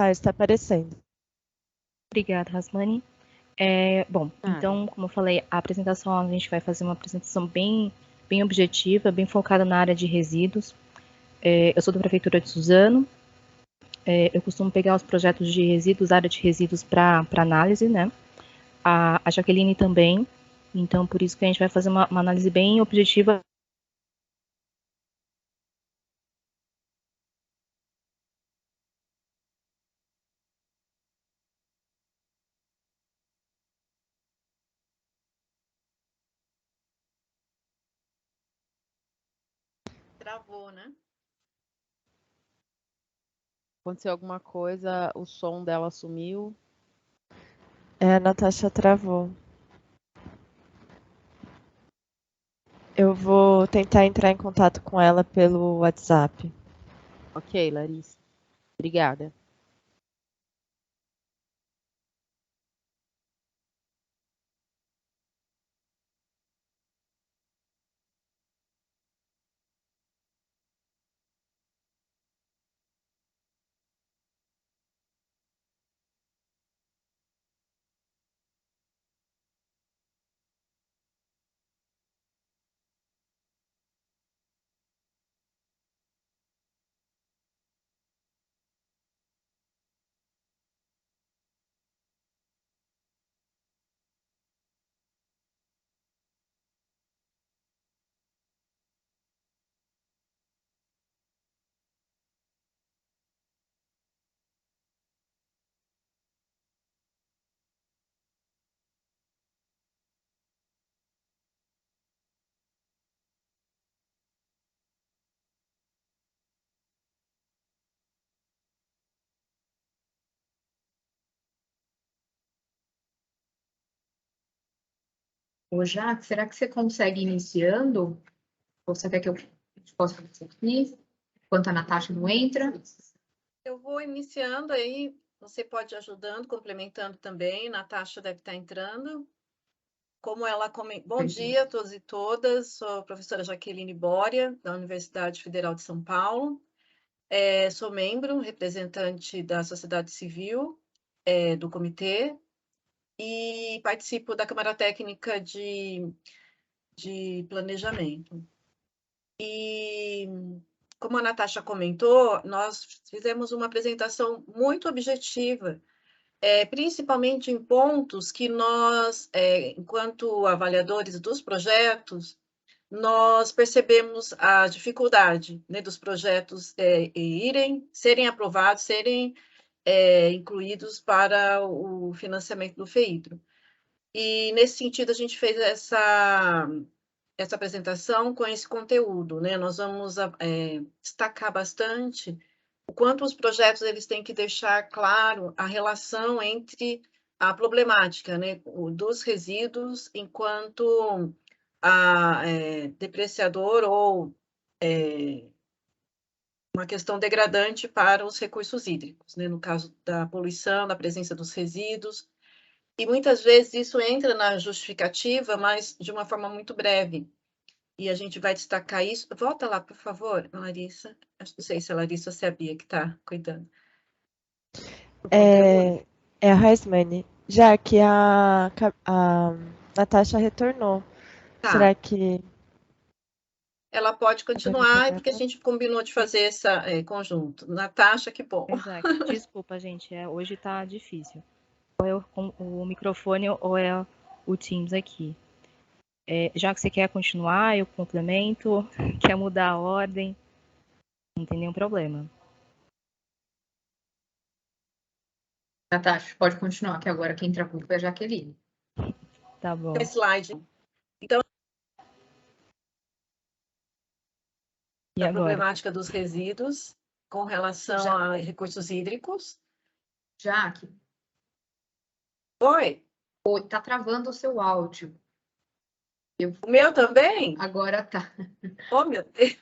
Ah, está aparecendo. Obrigada, Rasmani. Bom, então, como eu falei, a apresentação, a gente vai fazer uma apresentação bem objetiva, bem focada na área de resíduos. Eu sou da Prefeitura de Suzano. Eu costumo pegar os projetos de resíduos, área de resíduos para análise, né? A Jaqueline também. Então, por isso que a gente vai fazer uma análise bem objetiva. Travou, né? Aconteceu alguma coisa, o som dela sumiu. A Natasha travou. Eu vou tentar entrar em contato com ela pelo WhatsApp. Ok, Larissa. Obrigada. Ô, Jaque, será que você consegue ir iniciando? Ou você quer que eu possa fazer isso aqui? Enquanto a Natasha não entra? Eu vou iniciando aí, você pode ir ajudando, complementando também. Natasha deve estar entrando. Como ela comentou, bom dia a todos e todas, sou a professora Jaqueline Boria, da Universidade Federal de São Paulo. Sou membro, representante da sociedade civil, do comitê, e participo da Câmara Técnica de Planejamento. E, como a Natasha comentou, nós fizemos uma apresentação muito objetiva, principalmente em pontos que nós, enquanto avaliadores dos projetos, nós percebemos a dificuldade, né, dos projetos serem aprovados, serem incluídos para o financiamento do FEIDRO. E, nesse sentido, a gente fez essa apresentação com esse conteúdo, né? Nós vamos destacar bastante o quanto os projetos eles têm que deixar claro a relação entre a problemática, né, dos resíduos enquanto depreciador ou uma questão degradante para os recursos hídricos, né, no caso da poluição, da presença dos resíduos. E muitas vezes isso entra na justificativa, mas de uma forma muito breve. E a gente vai destacar isso. Volta lá, por favor, Larissa. Não sei se a Larissa sabia que está cuidando. É a Raismane. Já que a Natasha retornou. Tá. Será que... Ela pode continuar, porque a gente combinou de fazer essa conjunto. Natasha, que bom. Exato. Desculpa, gente, hoje tá difícil. Ou é o microfone ou é o Teams aqui. Já que você quer continuar, eu complemento. Quer mudar a ordem, não tem nenhum problema. Natasha, pode continuar, que agora quem travou foi a Jaqueline. Tá bom. Slide. Então, E a agora? problemática dos resíduos com relação a recursos hídricos. Jaque. Oi. Oi, tá travando o seu áudio. O meu também? Agora tá. Oh, meu Deus.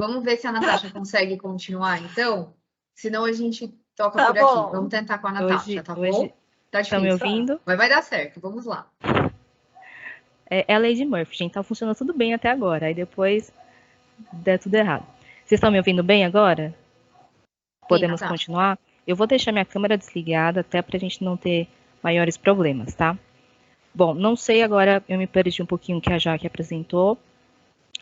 Vamos ver se a Natasha consegue continuar, então? Senão a gente toca Tá por bom. aqui. Vamos tentar com a Natasha, tá bom? Tá difícil. Estão me ouvindo? Mas vai dar certo, vamos lá. É a Lady Murphy, gente. Tá funcionando tudo bem até agora. Aí depois der tudo errado. Vocês estão me ouvindo bem agora? Podemos continuar? Eu vou deixar minha câmera desligada até para a gente não ter maiores problemas, tá? Bom, não sei agora, eu me perdi um pouquinho o que a Jaque apresentou,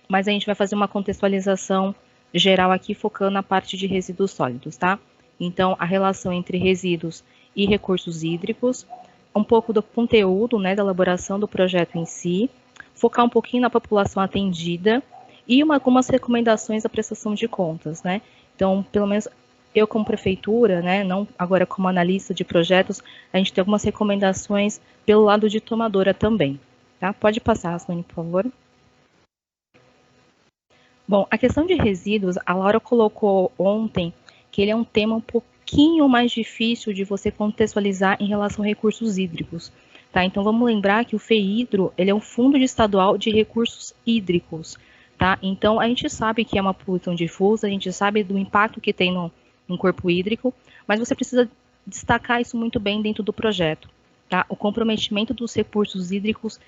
mas a gente vai fazer uma contextualização geral aqui, focando na parte de resíduos sólidos, tá? Então, a relação entre resíduos e recursos hídricos, um pouco do conteúdo, né, da elaboração do projeto em si, focar um pouquinho na população atendida e algumas recomendações da prestação de contas, né? Então, pelo menos eu como prefeitura, né, não agora como analista de projetos, a gente tem algumas recomendações pelo lado de tomadora também, tá? Pode passar, Sônia, por favor. Bom, a questão de resíduos, a Laura colocou ontem que ele é um tema um pouquinho mais difícil de você contextualizar em relação a recursos hídricos, tá? Então, vamos lembrar que o FEHIDRO, ele é um Fundo Estadual de Recursos Hídricos, tá? Então, a gente sabe que é uma poluição difusa, a gente sabe do impacto que tem no corpo hídrico, mas você precisa destacar isso muito bem dentro do projeto, tá? O comprometimento dos recursos hídricos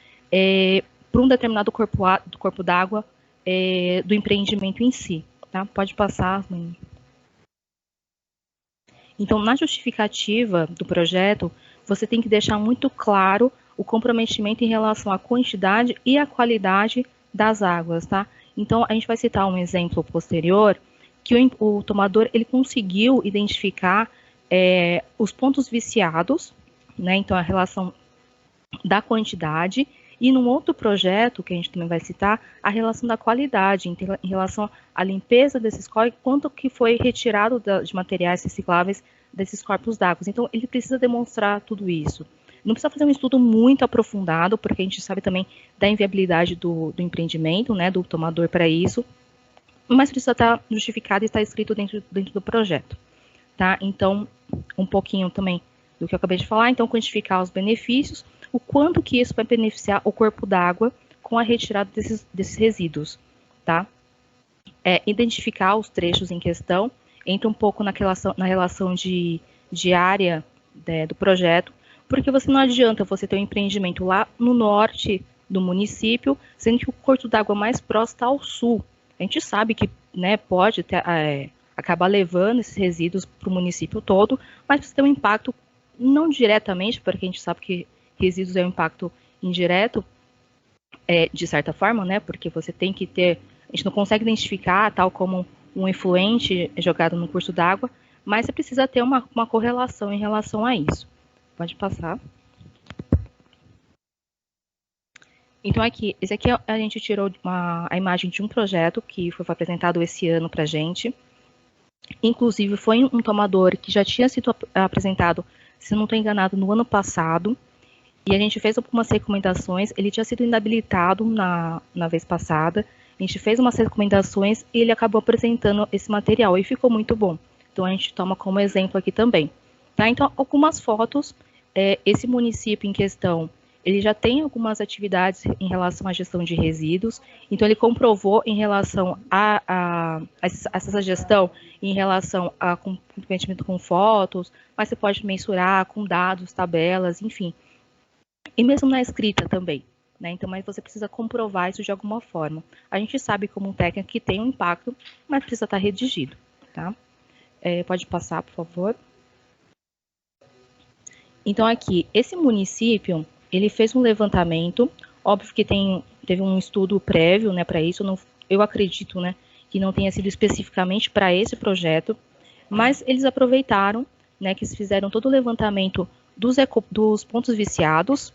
para um determinado corpo d'água, do empreendimento em si, tá? Pode passar, mãe. Então, na justificativa do projeto, você tem que deixar muito claro o comprometimento em relação à quantidade e à qualidade das águas, tá? Então, a gente vai citar um exemplo posterior, que o tomador, ele conseguiu identificar os pontos viciados, né? Então, a relação da quantidade. E num outro projeto, que a gente também vai citar, a relação da qualidade, em relação à limpeza desses corpos, quanto que foi retirado de materiais recicláveis desses corpos d'água. Então, ele precisa demonstrar tudo isso. Não precisa fazer um estudo muito aprofundado, porque a gente sabe também da inviabilidade do empreendimento, né, do tomador para isso, mas precisa estar justificado e estar escrito dentro do projeto. Tá? Então, um pouquinho também do que eu acabei de falar. Então, quantificar os benefícios, o quanto que isso vai beneficiar o corpo d'água com a retirada desses resíduos, tá? Identificar os trechos em questão, entra um pouco na relação de área do projeto, porque você não adianta você ter um empreendimento lá no norte do município, sendo que o corpo d'água mais próximo está ao sul. A gente sabe que, né, pode acabar levando esses resíduos para o município todo, mas você tem um impacto, não diretamente, porque a gente sabe que resíduos é um impacto indireto, de certa forma, né? Porque você tem que ter, a gente não consegue identificar tal como um efluente jogado no curso d'água, mas você precisa ter uma correlação em relação a isso. Pode passar. Então, esse aqui a gente tirou a imagem de um projeto que foi apresentado esse ano para a gente. Inclusive, foi um tomador que já tinha sido apresentado, se não estou enganado, no ano passado. E a gente fez algumas recomendações, ele tinha sido inabilitado na vez passada, a gente fez umas recomendações e ele acabou apresentando esse material e ficou muito bom. Então, a gente toma como exemplo aqui também. Tá? Então, algumas fotos, esse município em questão, ele já tem algumas atividades em relação à gestão de resíduos, então ele comprovou em relação a essa gestão, em relação a comprometimento com fotos, mas você pode mensurar com dados, tabelas, enfim. E mesmo na escrita também, né? Então, mas você precisa comprovar isso de alguma forma. A gente sabe como técnica que tem um impacto, mas precisa estar redigido, tá? Pode passar, por favor. Então, aqui, esse município, ele fez um levantamento, óbvio que teve um estudo prévio, né, para isso, eu acredito, né, que não tenha sido especificamente para esse projeto, mas eles aproveitaram, né, que eles fizeram todo o levantamento dos pontos viciados,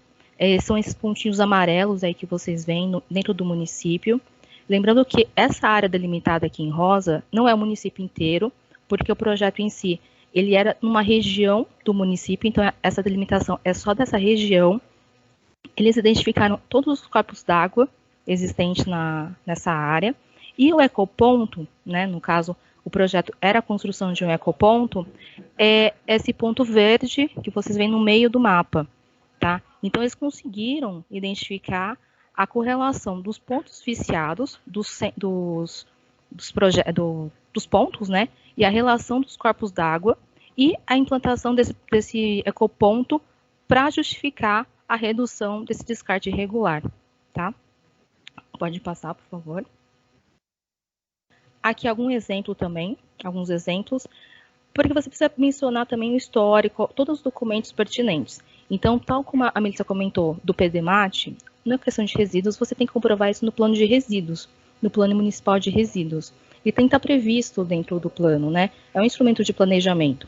são esses pontinhos amarelos aí que vocês veem dentro do município. Lembrando que essa área delimitada aqui em rosa não é o município inteiro, porque o projeto em si, ele era numa região do município, então essa delimitação é só dessa região. Eles identificaram todos os corpos d'água existentes nessa área, e o ecoponto, né, no caso, o projeto era a construção de um ecoponto, é esse ponto verde que vocês veem no meio do mapa, tá? Então, eles conseguiram identificar a correlação dos pontos viciados, dos pontos, né? E a relação dos corpos d'água e a implantação desse ecoponto para justificar a redução desse descarte irregular, tá? Pode passar, por favor. Aqui algum exemplo também, alguns exemplos. porque você precisa mencionar também o histórico, todos os documentos pertinentes. Então, tal como a Melissa comentou do PDMAT, na questão de resíduos, você tem que comprovar isso no plano de resíduos, no plano municipal de resíduos. E tem que estar previsto dentro do plano, né? É um instrumento de planejamento.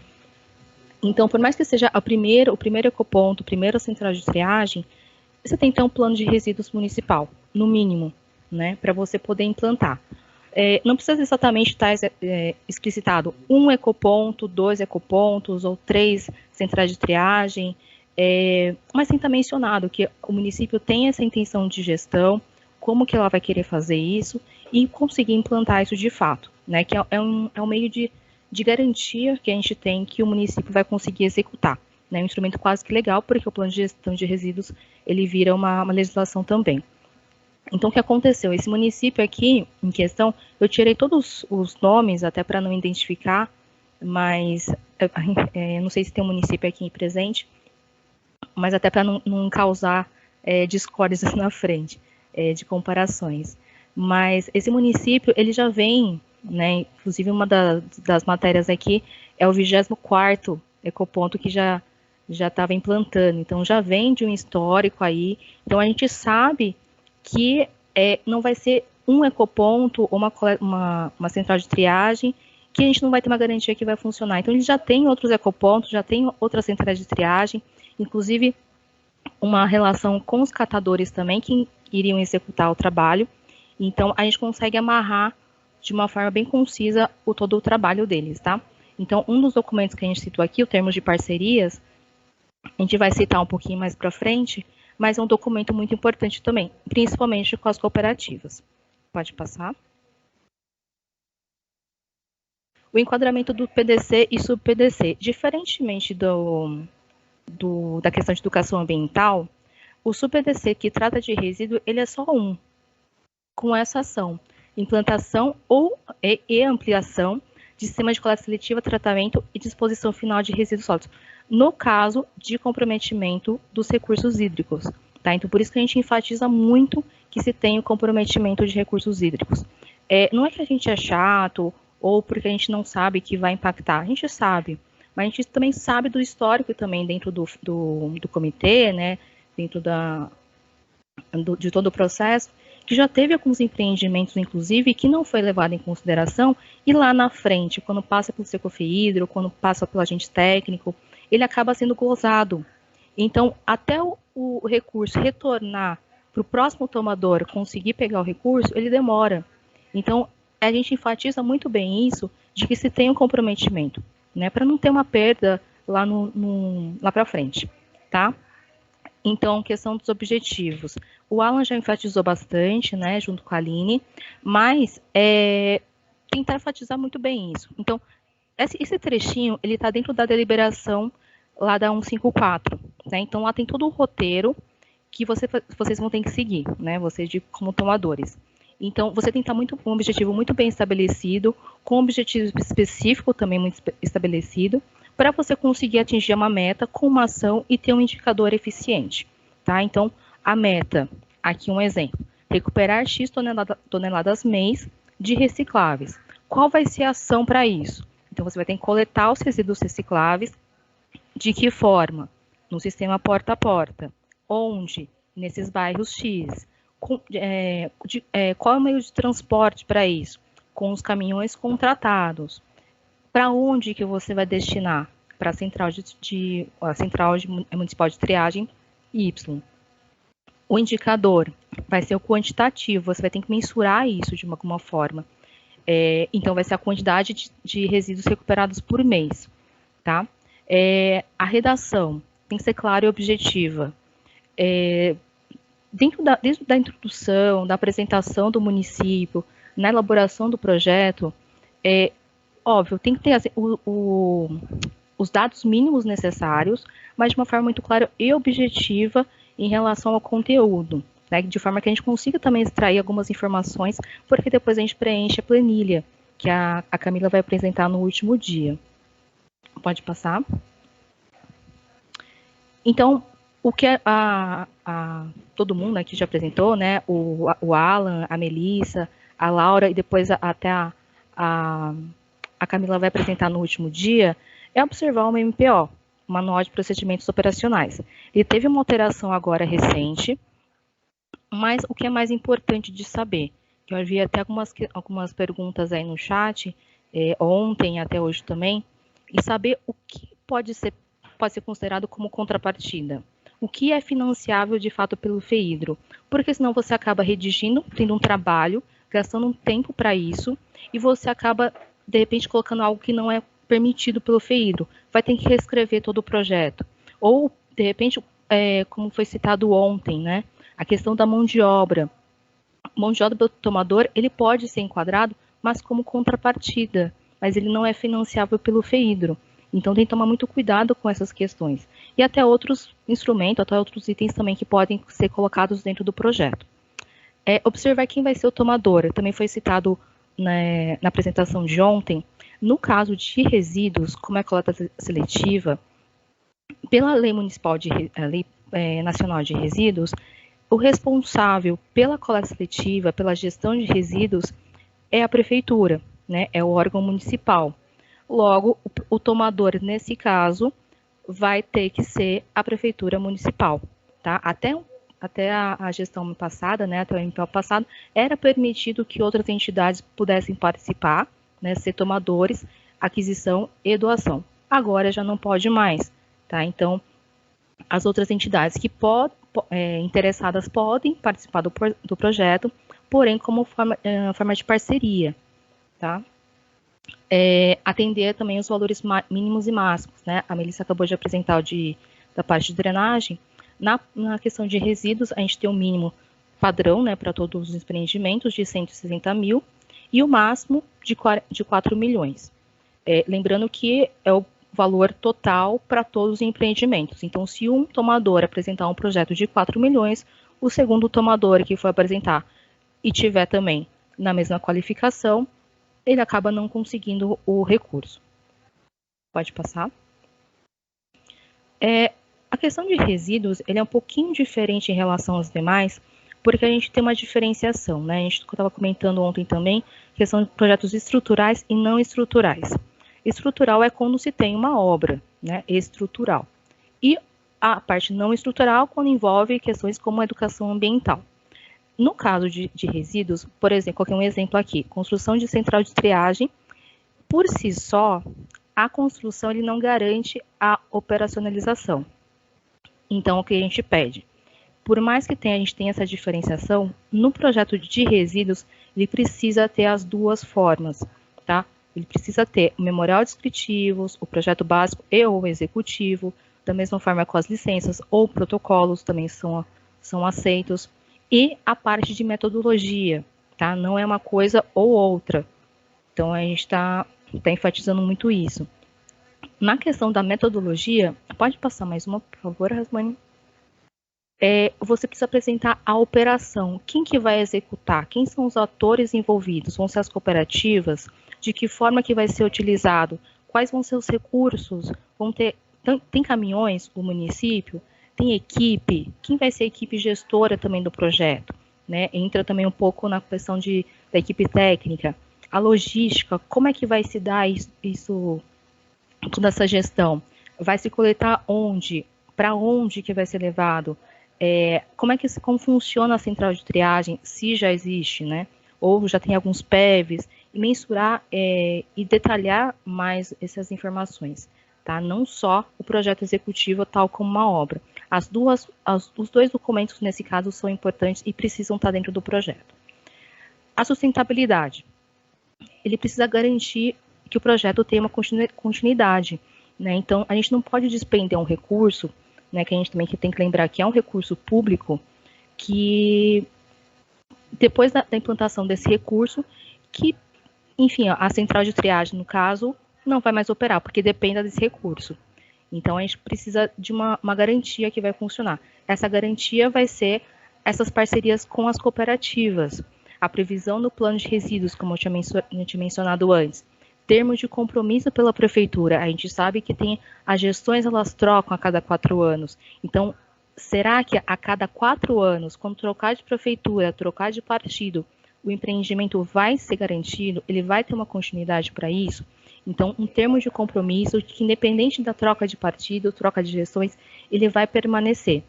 Então, por mais que seja o primeiro ecoponto, a primeira central de triagem, você tem que ter um plano de resíduos municipal, no mínimo, né? Para você poder implantar. Não precisa exatamente estar explicitado 1 ecoponto, 2 ecopontos ou 3 centrais de triagem, mas tem que estar mencionado que o município tem essa intenção de gestão, como que ela vai querer fazer isso e conseguir implantar isso de fato, né? Que é um meio de garantia que a gente tem que o município vai conseguir executar, né? Um instrumento quase que legal, porque o plano de gestão de resíduos ele vira uma legislação também. Então, o que aconteceu? Esse município aqui, em questão, eu tirei todos os nomes, até para não identificar, mas não sei se tem um município aqui presente, mas até para não causar discórdias na frente, de comparações. Mas esse município, ele já vem, né, inclusive uma das matérias aqui, é o 24º ecoponto que já estava implantando, então já vem de um histórico aí, então a gente sabe que não vai ser um ecoponto ou uma central de triagem que a gente não vai ter uma garantia que vai funcionar. Então, eles já têm outros ecopontos, já tem outras centrais de triagem, inclusive uma relação com os catadores também, que iriam executar o trabalho. Então, a gente consegue amarrar de uma forma bem concisa todo o trabalho deles, tá? Então, um dos documentos que a gente citou aqui, o termos de parcerias, a gente vai citar um pouquinho mais para frente, mas é um documento muito importante também, principalmente com as cooperativas. Pode passar. O enquadramento do PDC e sub-PDC. Diferentemente da questão de educação ambiental, o sub-PDC que trata de resíduo, ele é só um, com essa ação, implantação e ampliação de sistema de coleta seletiva, tratamento e disposição final de resíduos sólidos, no caso de comprometimento dos recursos hídricos. Tá? Então, por isso que a gente enfatiza muito que se tem o comprometimento de recursos hídricos. Não é que a gente é chato ou porque a gente não sabe que vai impactar, a gente sabe, mas a gente também sabe do histórico também dentro do comitê, né, dentro de todo o processo, que já teve alguns empreendimentos, inclusive, que não foi levado em consideração, e lá na frente, quando passa pelo Secofidro, quando passa pelo agente técnico, ele acaba sendo gozado. Então, até o recurso retornar para o próximo tomador conseguir pegar o recurso, ele demora. Então, a gente enfatiza muito bem isso, de que se tem um comprometimento, né, para não ter uma perda lá para frente, tá? Então, questão dos objetivos. O Alan já enfatizou bastante, né, junto com a Aline, mas tentar enfatizar muito bem isso. Então, esse trechinho, ele está dentro da deliberação lá da 154, né? Então, lá tem todo o roteiro que vocês vão ter que seguir, né, vocês como tomadores. Então, você tem que estar com um objetivo muito bem estabelecido, com um objetivo específico também muito estabelecido, para você conseguir atingir uma meta com uma ação e ter um indicador eficiente, tá? Então, a meta, aqui um exemplo, recuperar X toneladas mês de recicláveis. Qual vai ser a ação para isso? Então, você vai ter que coletar os resíduos recicláveis. De que forma? No sistema porta a porta. Onde? Nesses bairros X. Qual é o meio de transporte para isso? Com os caminhões contratados. Para onde que você vai destinar? Para a central municipal de triagem Y. O indicador vai ser o quantitativo, você vai ter que mensurar isso de alguma forma. Então, vai ser a quantidade de resíduos recuperados por mês. Tá? A redação tem que ser clara e objetiva. Desde da introdução, da apresentação do município, na elaboração do projeto, óbvio, tem que ter os dados mínimos necessários, mas de uma forma muito clara e objetiva em relação ao conteúdo, né? De forma que a gente consiga também extrair algumas informações, porque depois a gente preenche a planilha, que a Camila vai apresentar no último dia. Pode passar. Então, o que todo mundo aqui já apresentou, né? O Alan, a Melissa, a Laura e depois até a a Camila vai apresentar no último dia é observar o MPO, Manual de Procedimentos Operacionais. Ele teve uma alteração agora recente, mas o que é mais importante de saber, que eu vi até algumas perguntas aí no chat, ontem até hoje também, e saber o que pode ser considerado como contrapartida. O que é financiável de fato pelo FEIDRO, porque senão você acaba redigindo, tendo um trabalho, gastando um tempo para isso, e você acaba, de repente, colocando algo que não é permitido pelo FEIDRO. Vai ter que reescrever todo o projeto. Ou, de repente, como foi citado ontem, né, a questão da mão de obra. Mão de obra do tomador, ele pode ser enquadrado, mas como contrapartida, mas ele não é financiável pelo FEIDRO. Então, tem que tomar muito cuidado com essas questões. E até outros instrumentos, até outros itens também que podem ser colocados dentro do projeto. Observar quem vai ser o tomador. Também foi citado na apresentação de ontem. No caso de resíduos, como é coleta seletiva, pela Lei Municipal Lei Nacional de Resíduos, o responsável pela coleta seletiva, pela gestão de resíduos, é a prefeitura, né? É o órgão municipal. Logo, o tomador, nesse caso, vai ter que ser a prefeitura municipal, tá? Até a gestão passada, né, até o MPO passado, era permitido que outras entidades pudessem participar, né, ser tomadores, aquisição e doação. Agora já não pode mais, tá? Então, as outras entidades que interessadas podem participar do projeto, porém como forma de parceria, tá? Atender também os valores mínimos e máximos, né? A Melissa acabou de apresentar da parte de drenagem. Na questão de resíduos, a gente tem um mínimo padrão, né, para todos os empreendimentos de 160 mil e o máximo de 4 milhões. Lembrando que é o valor total para todos os empreendimentos. Então, se um tomador apresentar um projeto de 4 milhões, o segundo tomador que for apresentar e tiver também na mesma qualificação, ele acaba não conseguindo o recurso. Pode passar. A questão de resíduos, ele é um pouquinho diferente em relação aos demais, porque a gente tem uma diferenciação, né? A gente estava comentando ontem também, questão de projetos estruturais e não estruturais. Estrutural é quando se tem uma obra, né, estrutural. E a parte não estrutural, quando envolve questões como a educação ambiental. No caso de resíduos, por exemplo, coloquei um exemplo aqui, construção de central de triagem, por si só, a construção ele não garante a operacionalização. Então, o que a gente pede? Por mais que a gente tenha essa diferenciação, no projeto de resíduos, ele precisa ter as duas formas, tá? Ele precisa ter o memorial descritivos, o projeto básico e ou executivo, da mesma forma com as licenças ou protocolos também são aceitos, e a parte de metodologia, tá? Não é uma coisa ou outra. Então, a gente está enfatizando muito isso. Na questão da metodologia, pode passar mais uma, por favor, Rasmani? Você precisa apresentar a operação. Quem que vai executar? Quem são os atores envolvidos? Vão ser as cooperativas? De que forma que vai ser utilizado? Quais vão ser os recursos? Tem caminhões, o município? Tem equipe? Quem vai ser a equipe gestora também do projeto? Né? Entra também um pouco na questão da equipe técnica. A logística, como é que vai se dar isso toda essa gestão? Vai se coletar onde? Para onde que vai ser levado? Como funciona a central de triagem, se já existe, né? Ou já tem alguns PEVs, e mensurar e detalhar mais essas informações, tá? Não só o projeto executivo, tal como uma obra. Os dois documentos, nesse caso, são importantes e precisam estar dentro do projeto. A sustentabilidade. Ele precisa garantir que o projeto tenha uma continuidade, né? Então, a gente não pode despender um recurso, né, que a gente também tem que lembrar que é um recurso público, que depois da implantação desse recurso, que, enfim, a central de triagem, no caso, não vai mais operar, porque depende desse recurso. Então, a gente precisa de uma garantia que vai funcionar. Essa garantia vai ser essas parcerias com as cooperativas, a previsão do plano de resíduos, como eu tinha mencionado antes, termos de compromisso pela prefeitura. A gente sabe que as gestões, elas trocam a cada 4 anos. Então, será que a cada 4 anos, quando trocar de prefeitura, trocar de partido, o empreendimento vai ser garantido? Ele vai ter uma continuidade para isso? Então, um termo de compromisso que, independente da troca de partido, troca de gestões, ele vai permanecer.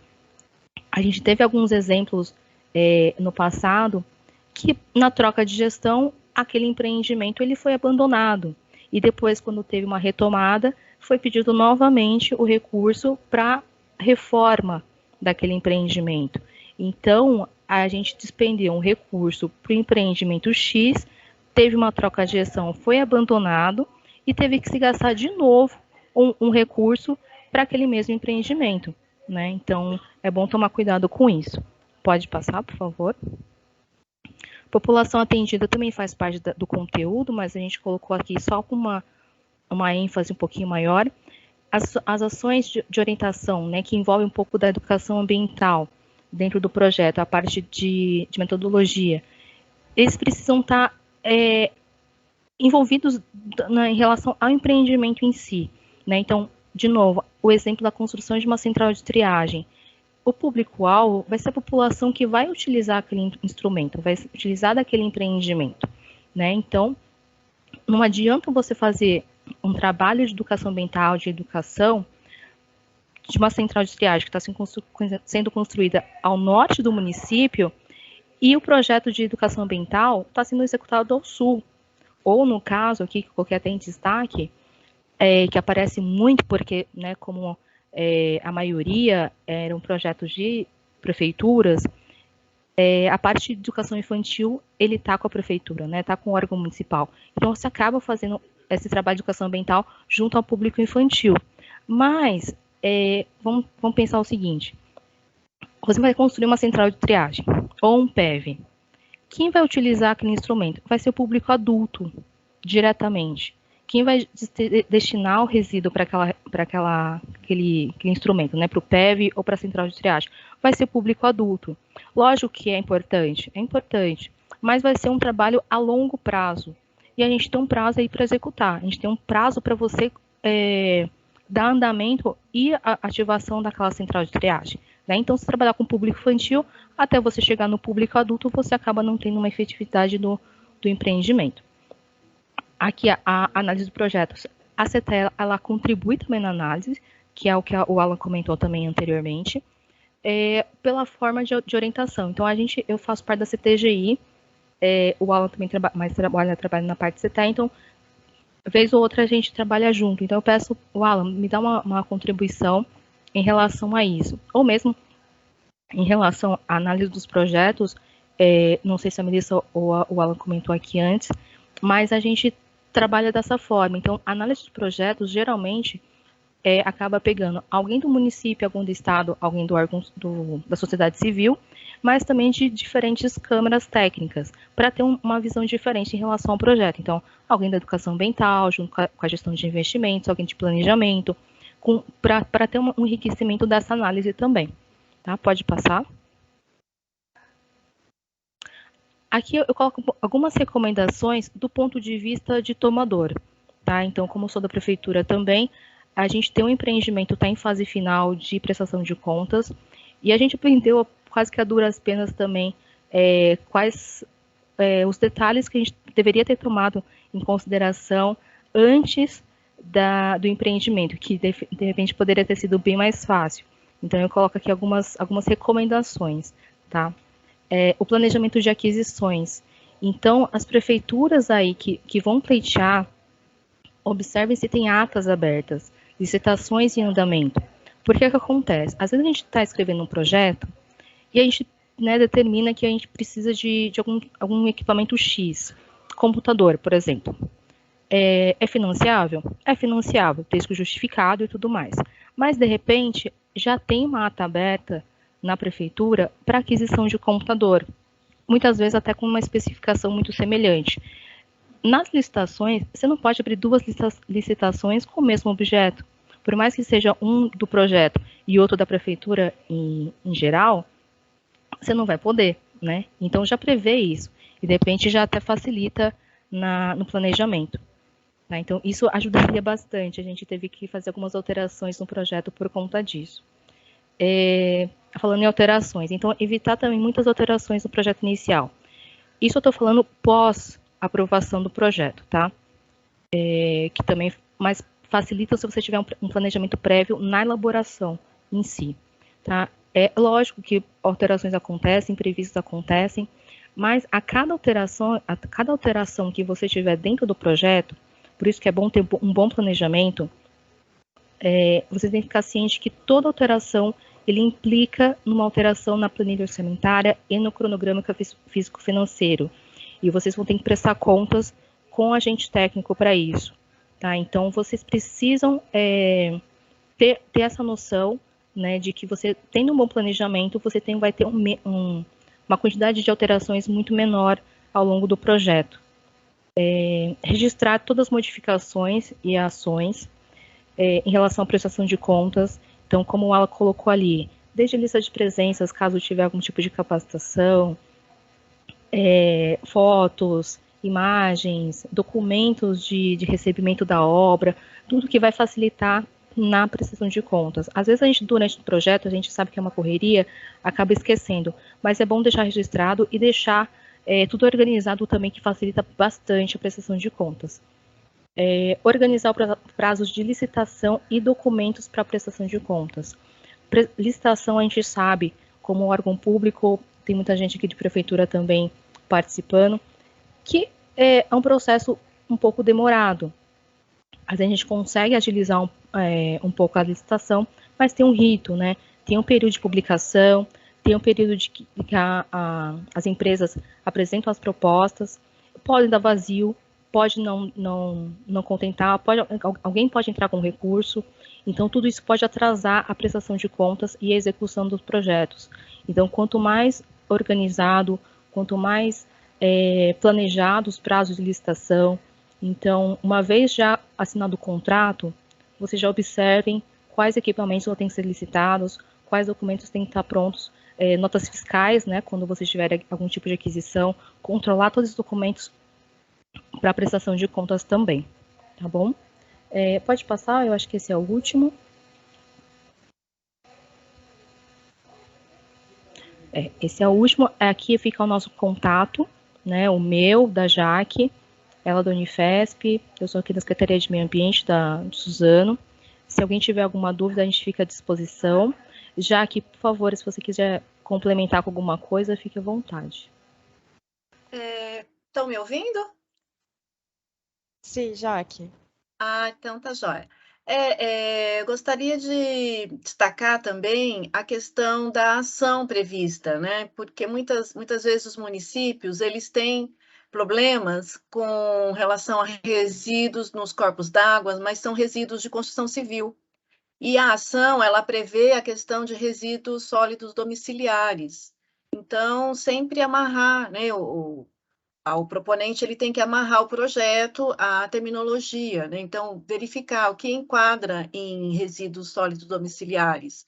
A gente teve alguns exemplos no passado que, na troca de gestão, aquele empreendimento ele foi abandonado. E depois, quando teve uma retomada, foi pedido novamente o recurso para reforma daquele empreendimento. Então, a gente despendeu um recurso para o empreendimento X, teve uma troca de gestão, foi abandonado e teve que se gastar de novo um recurso para aquele mesmo empreendimento, né? Então, é bom tomar cuidado com isso. Pode passar, por favor? População atendida também faz parte do conteúdo, mas a gente colocou aqui só com uma ênfase um pouquinho maior. As ações de orientação, né, que envolvem um pouco da educação ambiental dentro do projeto, a parte de metodologia, eles precisam estar envolvidos em relação ao empreendimento em si, né? Então, de novo, o exemplo da construção de uma central de triagem. O público-alvo vai ser a população que vai utilizar aquele instrumento, vai utilizar daquele empreendimento, né? Então, não adianta você fazer um trabalho de educação ambiental, de educação, de uma central de triagem que está sendo construída ao norte do município e o projeto de educação ambiental está sendo executado ao sul. Ou, no caso aqui, que eu coloquei até em destaque, que aparece muito porque, né, como a maioria eram projetos de prefeituras, a parte de educação infantil, ele está com a prefeitura, né, está com o órgão municipal. Então, você acaba fazendo esse trabalho de educação ambiental junto ao público infantil. Mas, vamos pensar o seguinte, você vai construir uma central de triagem, ou um PEV. Quem vai utilizar aquele instrumento? Vai ser o público adulto, diretamente. Quem vai destinar o resíduo para aquele instrumento, né, para o PEV ou para a central de triagem? Vai ser o público adulto. Lógico que é importante, mas vai ser um trabalho a longo prazo. E a gente tem um prazo aí para executar, a gente tem um prazo para você dar andamento e a ativação daquela central de triagem. Né? Então, se trabalhar com o público infantil, até você chegar no público adulto, você acaba não tendo uma efetividade do empreendimento. Aqui, a análise do projeto. A CETEA, ela contribui também na análise, que é o que o Alan comentou também anteriormente, pela forma de orientação. Então, eu faço parte da CTGI, o Alan também trabalha na parte de CETEA, então, vez ou outra a gente trabalha junto. Então, eu peço, o Alan, me dá uma contribuição em relação a isso. Ou mesmo, em relação à análise dos projetos, não sei se a Melissa ou o Alan comentou aqui antes, mas a gente trabalha dessa forma. Então, a análise de projetos, geralmente, acaba pegando alguém do município, alguém do estado, alguém do órgão da sociedade civil, mas também de diferentes câmaras técnicas, para ter uma visão diferente em relação ao projeto. Então, alguém da educação ambiental, junto com a gestão de investimentos, alguém de planejamento, para ter um enriquecimento dessa análise também. Tá? Pode passar. Aqui eu coloco algumas recomendações do ponto de vista de tomador. Tá? Então, como eu sou da prefeitura também, a gente tem um empreendimento, está em fase final de prestação de contas, e a gente aprendeu quase que a duras penas também quais os detalhes que a gente deveria ter tomado em consideração antes do empreendimento, que de repente poderia ter sido bem mais fácil. Então, eu coloco aqui algumas recomendações, tá? O planejamento de aquisições. Então, as prefeituras aí que vão pleitear, observem se tem atas abertas, licitações em andamento. Por que acontece? Às vezes a gente está escrevendo um projeto e a gente, né, determina que a gente precisa de algum equipamento X, computador, por exemplo. É financiável? É financiável, texto justificado e tudo mais. Mas, de repente, já tem uma ata aberta na prefeitura para aquisição de computador, muitas vezes até com uma especificação muito semelhante. Nas licitações, você não pode abrir duas licitações com o mesmo objeto. Por mais que seja um do projeto e outro da prefeitura em geral, você não vai poder, né? Então, já prevê isso. E, de repente, já até facilita no planejamento. Tá? Então, isso ajudaria bastante. A gente teve que fazer algumas alterações no projeto por conta disso. Falando em alterações, então, evitar também muitas alterações no projeto inicial. Isso eu estou falando pós aprovação do projeto, tá? que também mais facilita se você tiver um planejamento prévio na elaboração em si. Tá? É lógico que alterações acontecem, imprevistos acontecem, mas a cada alteração que você tiver dentro do projeto, por isso que é bom ter um bom planejamento, você tem que ficar ciente que toda alteração ele implica numa alteração na planilha orçamentária e no cronograma físico-financeiro. E vocês vão ter que prestar contas com agente técnico para isso. Tá? Então, vocês precisam ter essa noção, né, de que você, tendo um bom planejamento, você vai ter uma quantidade de alterações muito menor ao longo do projeto. Registrar todas as modificações e ações em relação à prestação de contas. Então, como ela colocou ali, desde a lista de presenças, caso tiver algum tipo de capacitação, fotos, imagens, documentos de recebimento da obra, tudo que vai facilitar na prestação de contas. Às vezes a gente, durante o projeto, a gente sabe que é uma correria, acaba esquecendo, mas é bom deixar registrado e deixar tudo organizado também, que facilita bastante a prestação de contas. Organizar prazos de licitação e documentos para prestação de contas. Licitação a gente sabe, como órgão público, tem muita gente aqui de prefeitura também participando, que é um processo um pouco demorado. Às vezes a gente consegue agilizar um pouco a licitação, mas tem um rito, né? Tem um período de publicação, tem um período de que as empresas apresentam as propostas, pode dar vazio, pode não contentar, alguém pode entrar com recurso, então tudo isso pode atrasar a prestação de contas e a execução dos projetos. Então, quanto mais organizado, quanto mais planejado os prazos de licitação, então, uma vez já assinado o contrato, vocês já observem quais equipamentos têm que ser licitados, quais documentos têm que estar prontos, notas fiscais, né, quando vocês tiverem algum tipo de aquisição, controlar todos os documentos para prestação de contas também, tá bom? Pode passar, eu acho que esse é o último. Esse é o último, aqui fica o nosso contato, né, o meu, da Jaque, ela da Unifesp, eu sou aqui da Secretaria de Meio Ambiente, de Suzano. Se alguém tiver alguma dúvida, a gente fica à disposição. Jaque, por favor, se você quiser complementar com alguma coisa, fique à vontade. Estão me ouvindo? Sim, Jaque. Então tá jóia. Eu gostaria de destacar também a questão da ação prevista, né? Porque muitas vezes os municípios, eles têm problemas com relação a resíduos nos corpos d'água, mas são resíduos de construção civil. E a ação, ela prevê a questão de resíduos sólidos domiciliares. Então, sempre amarrar, né, o proponente ele tem que amarrar o projeto à terminologia, né? Então, verificar o que enquadra em resíduos sólidos domiciliares.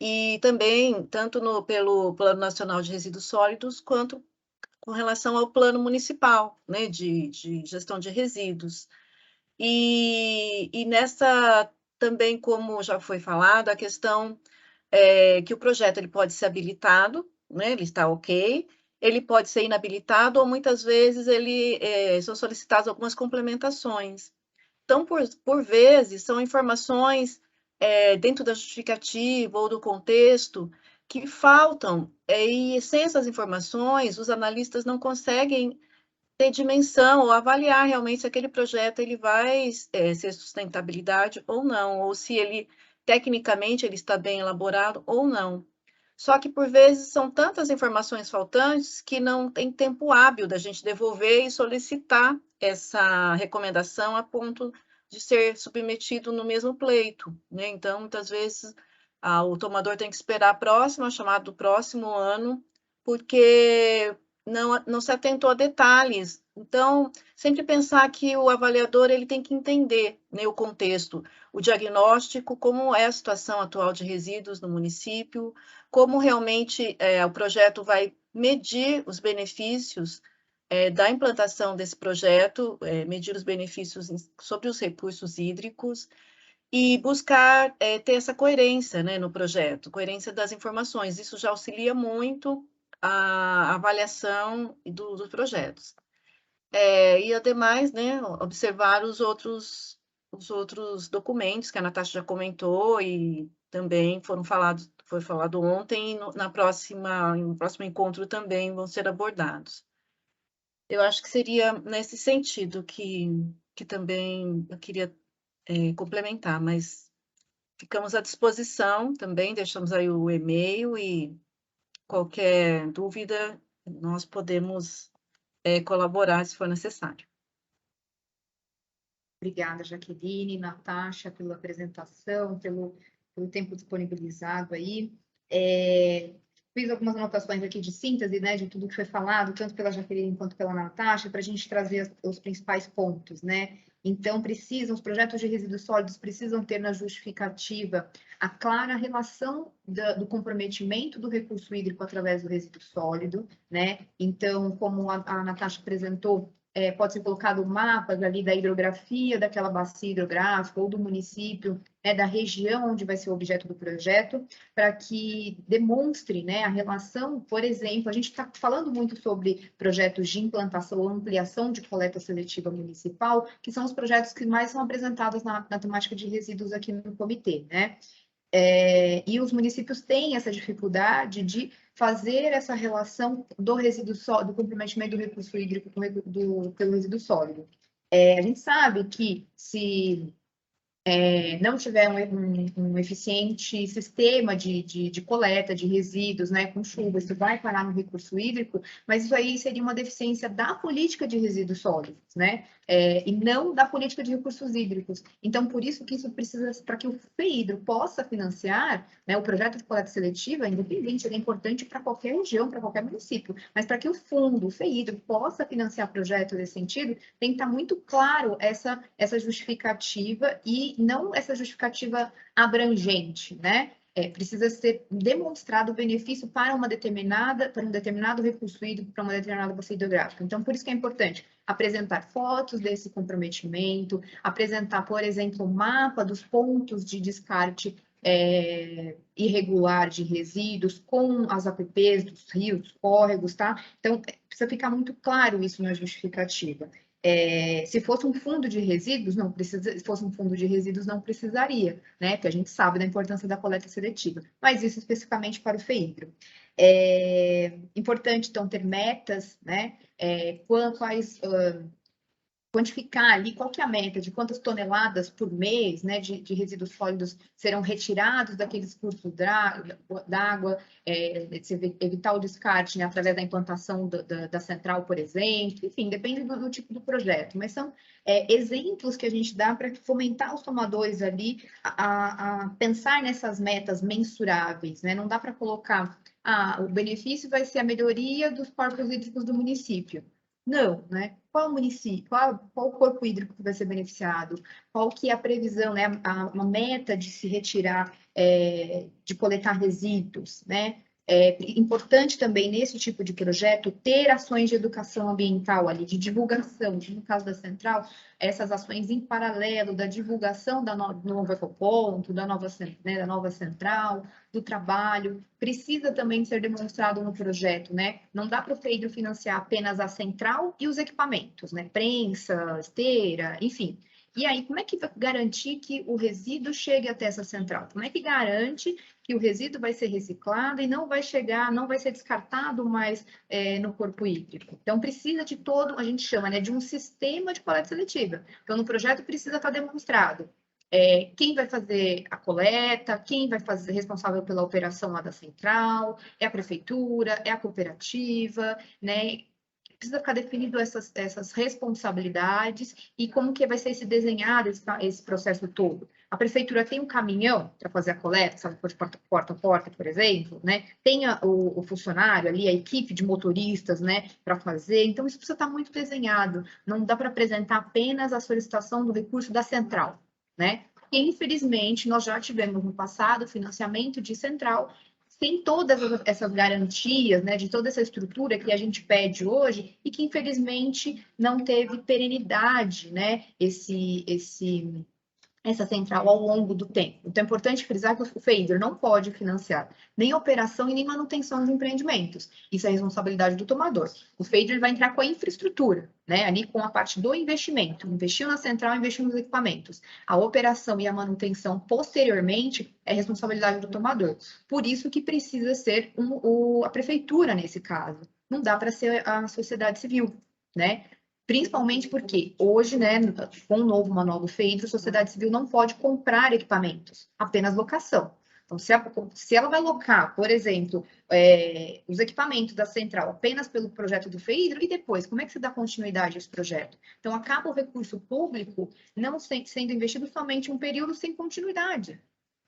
E também, tanto pelo Plano Nacional de Resíduos Sólidos, quanto com relação ao Plano Municipal, né, de gestão de resíduos. E nessa, também, como já foi falado, a questão que o projeto ele pode ser habilitado, né, ele está ok, ele pode ser inabilitado ou muitas vezes são solicitadas algumas complementações. Então, por vezes, são informações dentro da justificativa ou do contexto que faltam, e sem essas informações, os analistas não conseguem ter dimensão ou avaliar realmente se aquele projeto ele vai ser sustentabilidade ou não, ou se ele, tecnicamente, ele está bem elaborado ou não. Só que, por vezes, são tantas informações faltantes que não tem tempo hábil da gente devolver e solicitar essa recomendação a ponto de ser submetido no mesmo pleito, né? Então, muitas vezes, o tomador tem que esperar a próxima, a chamada do próximo ano, porque não se atentou a detalhes. Então, sempre pensar que o avaliador ele tem que entender, né, o contexto, o diagnóstico, como é a situação atual de resíduos no município, como realmente o projeto vai medir os benefícios da implantação desse projeto, medir os benefícios sobre os recursos hídricos e buscar ter essa coerência, né, no projeto, coerência das informações. Isso já auxilia muito a avaliação dos projetos. E, ademais, né, observar os outros documentos que a Natasha já comentou e também foi falado ontem e no próximo encontro também vão ser abordados. Eu acho que seria nesse sentido que também eu queria complementar, mas ficamos à disposição também, deixamos aí o e-mail e qualquer dúvida nós podemos colaborar se for necessário. Obrigada, Jaqueline, Natasha, pela apresentação, pelo tempo disponibilizado aí. Fiz algumas anotações aqui de síntese, né, de tudo que foi falado, tanto pela Jaqueline quanto pela Natasha, para a gente trazer os principais pontos, né? Então, os projetos de resíduos sólidos precisam ter na justificativa a clara relação do comprometimento do recurso hídrico através do resíduo sólido, né? Então, como a Natasha apresentou, pode ser colocado mapas ali da hidrografia daquela bacia hidrográfica ou do município, da região onde vai ser o objeto do projeto, para que demonstre, né, a relação, por exemplo, a gente está falando muito sobre projetos de implantação ou ampliação de coleta seletiva municipal, que são os projetos que mais são apresentados na temática de resíduos aqui no comitê, né? E os municípios têm essa dificuldade de fazer essa relação do resíduo sólido, do comprometimento do recurso hídrico pelo resíduo sólido. A gente sabe que se não tiver um eficiente sistema de coleta de resíduos, né, com chuva, isso vai parar no recurso hídrico, mas isso aí seria uma deficiência da política de resíduos sólidos, né, e não da política de recursos hídricos. Então, por isso que isso precisa, para que o FEHIDRO possa financiar, né, o projeto de coleta seletiva, independente, ele é importante para qualquer região, para qualquer município, mas para que o fundo, o FEHIDRO, possa financiar projetos nesse sentido, tem que estar muito claro essa justificativa e não essa justificativa abrangente, né? Precisa ser demonstrado o benefício para um determinado recurso hídrico, para uma determinada bacia hidrográfica. Então, por isso que é importante apresentar fotos desse comprometimento, apresentar, por exemplo, o mapa dos pontos de descarte irregular de resíduos com as APPs dos rios, córregos, tá? Então, precisa ficar muito claro isso na justificativa. Se fosse um fundo de resíduos, se fosse um fundo de resíduos, não precisaria, né? Porque a gente sabe da importância da coleta seletiva, mas isso especificamente para o FEHIDRO. Importante, então, ter metas, né? Quantificar ali qual que é a meta de quantas toneladas por mês, né, de resíduos sólidos serão retirados daqueles cursos d'água, evitar o descarte, né, através da implantação da central, por exemplo, enfim, depende do tipo do projeto, mas são exemplos que a gente dá para fomentar os tomadores ali a pensar nessas metas mensuráveis, né, não dá para colocar, o benefício vai ser a melhoria dos corpos hídricos do município. Não, né? Qual município, qual corpo hídrico que vai ser beneficiado? Qual que é a previsão, né? Uma meta de se retirar, de coletar resíduos, né? É importante também, nesse tipo de projeto, ter ações de educação ambiental ali, de divulgação, no caso da central, essas ações em paralelo da divulgação do novo ecoponto, da nova central, do trabalho, precisa também ser demonstrado no projeto, né? Não dá para o FEHIDRO financiar apenas a central e os equipamentos, né? Prensa, esteira, enfim. E aí, como é que vai garantir que o resíduo chegue até essa central? Como é que garante que o resíduo vai ser reciclado e não vai ser descartado mais no corpo hídrico? Então, precisa de todo, a gente chama, né, de um sistema de coleta seletiva. Então, no projeto precisa estar demonstrado quem vai fazer a coleta, quem vai fazer responsável pela operação lá da central, é a prefeitura, é a cooperativa, né? Precisa ficar definido essas responsabilidades e como que vai ser desenhado esse processo todo. A prefeitura tem um caminhão para fazer a coleta, sabe, de porta a porta, por exemplo, né? Tem o funcionário ali, a equipe de motoristas, né, para fazer. Então, isso precisa estar muito desenhado. Não dá para apresentar apenas a solicitação do recurso da central, né? E, infelizmente, nós já tivemos no passado financiamento de central sem todas essas garantias, né, de toda essa estrutura que a gente pede hoje e que, infelizmente, não teve perenidade, né, essa central ao longo do tempo. Então, é importante frisar que o FEIDR não pode financiar nem operação e nem manutenção de empreendimentos. Isso é responsabilidade do tomador. O FEIDR vai entrar com a infraestrutura, né? Ali com a parte do investimento. Investiu na central, investiu nos equipamentos. A operação e a manutenção posteriormente é responsabilidade do tomador. Por isso que precisa ser a prefeitura nesse caso. Não dá para ser a sociedade civil, né? Principalmente porque hoje, né, com o novo manual do FEIDR, a sociedade civil não pode comprar equipamentos, apenas locação. Então, se ela vai locar, por exemplo, os equipamentos da central apenas pelo projeto do FEIDR, e depois, como é que você dá continuidade a esse projeto? Então, acaba o recurso público não sendo investido somente um período sem continuidade,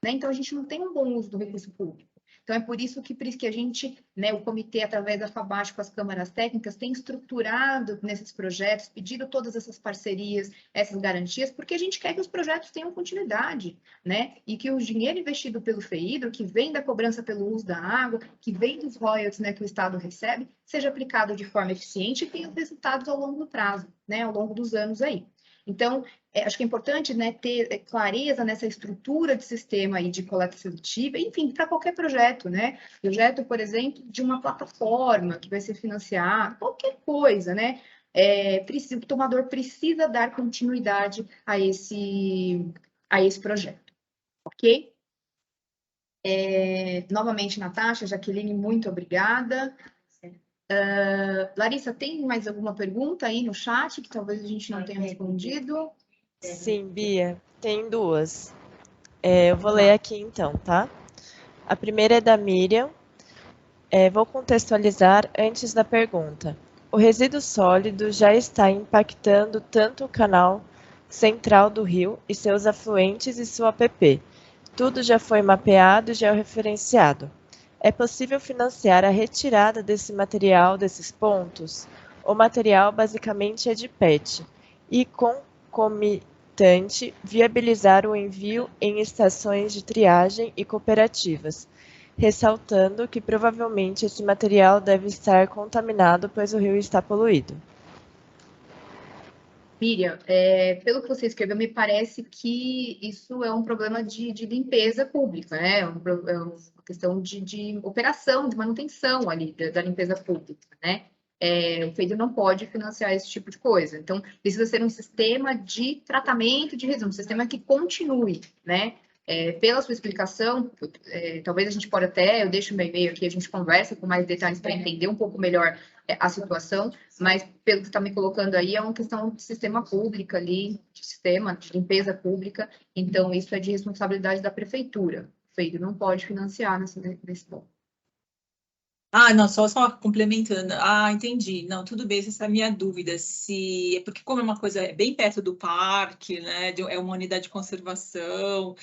né? Então, a gente não tem um bom uso do recurso público. Então, é por isso que a gente, né, o comitê, através da FABAT, com as câmaras técnicas, tem estruturado nesses projetos, pedido todas essas parcerias, essas garantias, porque a gente quer que os projetos tenham continuidade, né? E que o dinheiro investido pelo FEIDR, que vem da cobrança pelo uso da água, que vem dos royalties, né, que o Estado recebe, seja aplicado de forma eficiente e tenha resultados ao longo do prazo, né, ao longo dos anos aí. Então, acho que é importante, né, ter clareza nessa estrutura de sistema aí de coleta seletiva, enfim, para qualquer projeto, né? Projeto, por exemplo, de uma plataforma que vai ser financiada, qualquer coisa, né? O tomador precisa dar continuidade a esse projeto, ok? Novamente, Natasha, Jaqueline, muito obrigada. Larissa, tem mais alguma pergunta aí no chat que talvez a gente não tenha respondido? Sim, Bia, tem duas. Eu vou ler aqui então, tá? A primeira é da Miriam. Vou contextualizar antes da pergunta. O resíduo sólido já está impactando tanto o canal central do rio e seus afluentes e sua APP. Tudo já foi mapeado e georreferenciado. É possível financiar a retirada desse material desses pontos? O material basicamente é de PET e concomitante viabilizar o envio em estações de triagem e cooperativas, ressaltando que provavelmente esse material deve estar contaminado, pois o rio está poluído. Miriam, pelo que você escreveu, me parece que isso é um problema de limpeza pública, né? É uma questão de operação, de manutenção ali da limpeza pública, né? O FEIDR não pode financiar esse tipo de coisa. Então, precisa ser um sistema de tratamento de resíduos, um sistema que continue, né? Pela sua explicação, talvez a gente pode até, eu deixo meu e-mail aqui, a gente conversa com mais detalhes para entender um pouco melhor a situação, mas pelo que está me colocando aí, é uma questão de sistema público ali, de sistema, de limpeza pública, então isso é de responsabilidade da prefeitura. O FEIDR não pode financiar nesse ponto. Não, só complementando. Entendi. Não, tudo bem, essa é a minha dúvida. É porque como é uma coisa bem perto do parque, né? É uma unidade de conservação.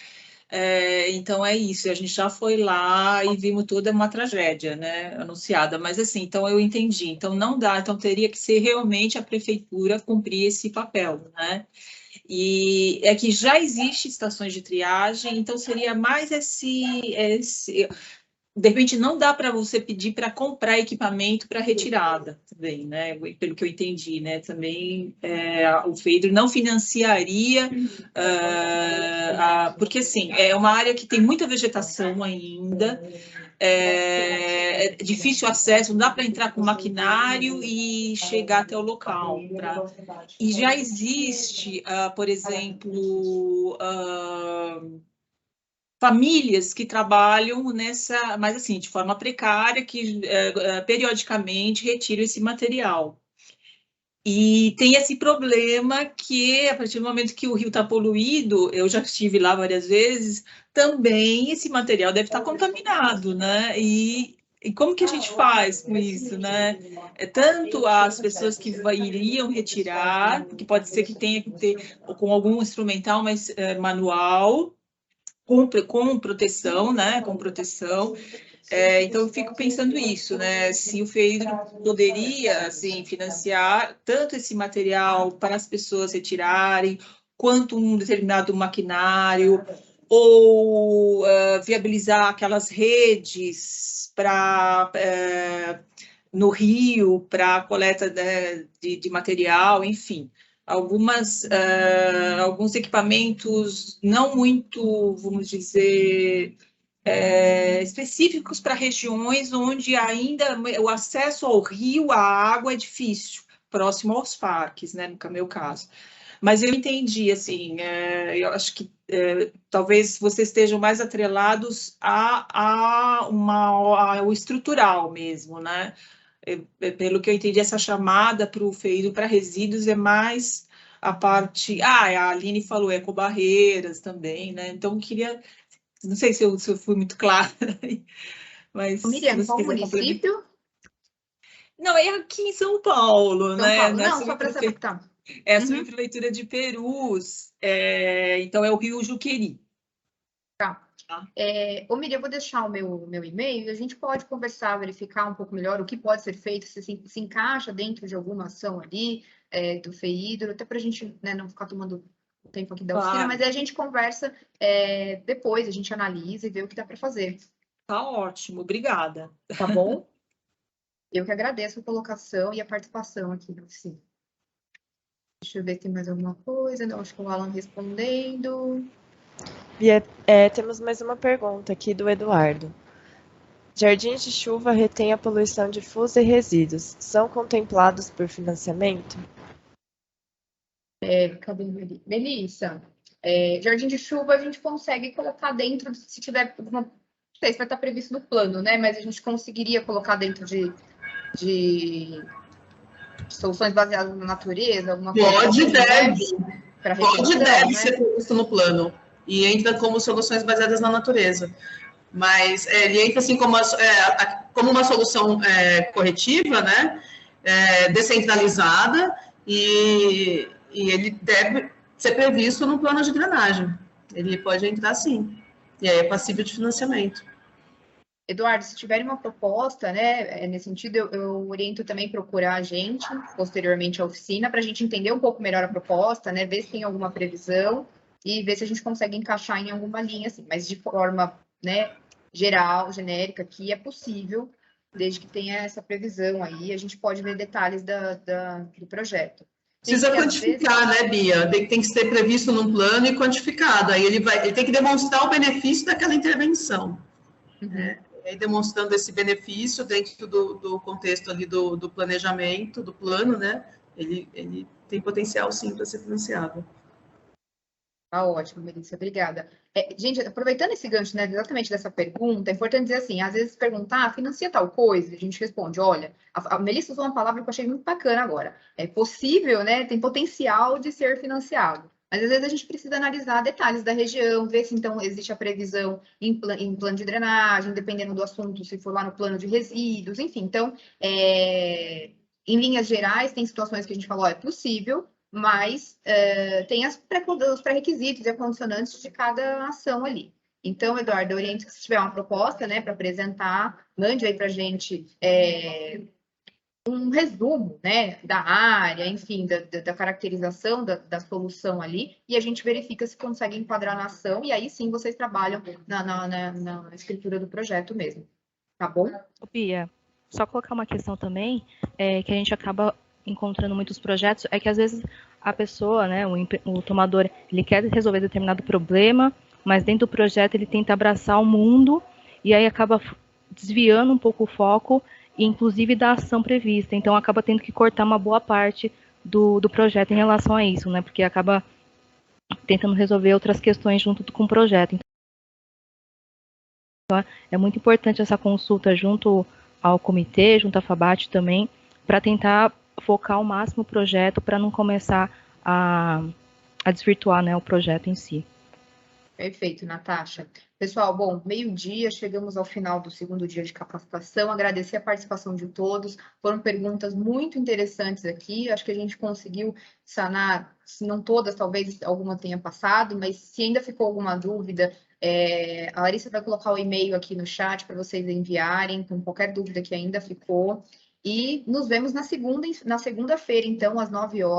Então é isso. A gente já foi lá e vimos toda uma tragédia, né? Anunciada. Mas assim, então eu entendi. Então não dá. Então teria que ser realmente a prefeitura cumprir esse papel, né? E é que já existe estações de triagem, então seria mais esse de repente, não dá para você pedir para comprar equipamento para retirada também, né? Pelo que eu entendi, né? Também o FEIDR não financiaria, porque assim, é uma área que tem muita vegetação ainda, é difícil acesso, não dá para entrar com maquinário e chegar até o local. E já existe, por exemplo, famílias que trabalham nessa, mas assim, de forma precária, que periodicamente retiram esse material. E tem esse problema que, a partir do momento que o rio está poluído, eu já estive lá várias vezes, também esse material deve estar contaminado, né? E como que a gente faz com isso, né? Tanto as pessoas que iriam retirar, porque pode ser que tenha que ter com algum instrumental mais manual, com proteção, né? Com proteção. Então, eu fico pensando isso, né? Se o FEIDR poderia, assim, financiar tanto esse material para as pessoas retirarem, quanto um determinado maquinário, ou viabilizar aquelas redes no rio para coleta de material, enfim. alguns equipamentos não muito, vamos dizer, específicos para regiões onde ainda o acesso ao rio, à água é difícil, próximo aos parques, né, no meu caso. Mas eu entendi, assim, eu acho que talvez vocês estejam mais atrelados ao estrutural mesmo, né? Pelo que eu entendi, essa chamada para o FEIDO para resíduos é mais a parte... a Aline falou ecobarreiras também, né? Então, eu queria... Não sei se eu fui muito clara, mas... Miriam, qual município? Não, é aqui em São Paulo, São né? Paulo. Não, só para saber. Tá. É a subprefeitura de Perus, então é o Rio Juqueri. Tá. Ô, Miriam, eu vou deixar o meu e-mail, a gente pode conversar, verificar um pouco melhor o que pode ser feito, se encaixa dentro de alguma ação ali, do FEIDRO, até para a gente, né, não ficar tomando o tempo aqui da oficina, mas aí a gente conversa depois, a gente analisa e vê o que dá para fazer. Tá ótimo, obrigada. Tá bom? Eu que agradeço a colocação e a participação aqui na oficina. Deixa eu ver se tem mais alguma coisa. Não, acho que o Alan respondendo. Bia, temos mais uma pergunta aqui do Eduardo. Jardins de chuva retém a poluição difusa e resíduos. São contemplados por financiamento? Cadê Melissa? Jardim de chuva a gente consegue colocar dentro, se tiver... Não sei se vai estar previsto no plano, né? Mas a gente conseguiria colocar dentro de soluções baseadas na natureza, alguma coisa. Pode, deve né? ser previsto no plano. E entra como soluções baseadas na natureza. Mas ele entra assim como uma solução corretiva, né? Descentralizada, e ele deve ser previsto no plano de drenagem. Ele pode entrar sim. E aí é passível de financiamento. Eduardo, se tiverem uma proposta, né, nesse sentido, eu oriento também procurar a gente, posteriormente à oficina, para a gente entender um pouco melhor a proposta, né, ver se tem alguma previsão e ver se a gente consegue encaixar em alguma linha, assim, mas de forma, né, geral, genérica, que é possível, desde que tenha essa previsão aí, a gente pode ver detalhes do projeto. Precisa quantificar, né, Bia? Tem que ser previsto num plano e quantificado. Aí ele tem que demonstrar o benefício daquela intervenção. Né? E aí, demonstrando esse benefício dentro do contexto ali do planejamento, do plano, né? Ele tem potencial, sim, para ser financiado. Ah, ótimo, Melissa, obrigada. Gente, aproveitando esse gancho, né, exatamente dessa pergunta, é importante dizer assim, às vezes perguntar, financia tal coisa, a gente responde, olha, a Melissa usou uma palavra que eu achei muito bacana agora, é possível, né, tem potencial de ser financiado, mas às vezes a gente precisa analisar detalhes da região, ver se então existe a previsão em plano de drenagem, dependendo do assunto, se for lá no plano de resíduos, enfim, então, em linhas gerais, tem situações que a gente falou, é possível, mas tem os pré-requisitos e a condicionantes de cada ação ali. Então, Eduardo, eu oriento que se tiver uma proposta, né, para apresentar, mande aí para a gente um resumo, né, da área, enfim, da caracterização da solução ali, e a gente verifica se consegue enquadrar na ação, e aí sim vocês trabalham na escritura do projeto mesmo. Tá bom? Bia, só colocar uma questão também, que a gente acaba encontrando muitos projetos, é que às vezes a pessoa, né, o tomador, ele quer resolver determinado problema, mas dentro do projeto ele tenta abraçar o mundo e aí acaba desviando um pouco o foco, inclusive da ação prevista. Então acaba tendo que cortar uma boa parte do projeto em relação a isso, né, porque acaba tentando resolver outras questões junto com o projeto. Então é muito importante essa consulta junto ao comitê, junto à FABAT também, para tentar focar ao máximo o projeto para não começar a desvirtuar, né, o projeto em si. Perfeito, Natasha. Pessoal, bom, meio-dia, chegamos ao final do segundo dia de capacitação. Agradecer a participação de todos. Foram perguntas muito interessantes aqui. Acho que a gente conseguiu sanar, se não todas, talvez alguma tenha passado, mas se ainda ficou alguma dúvida, a Larissa vai colocar o e-mail aqui no chat para vocês enviarem, com qualquer dúvida que ainda ficou. E nos vemos na segunda-feira, então, às 9 horas.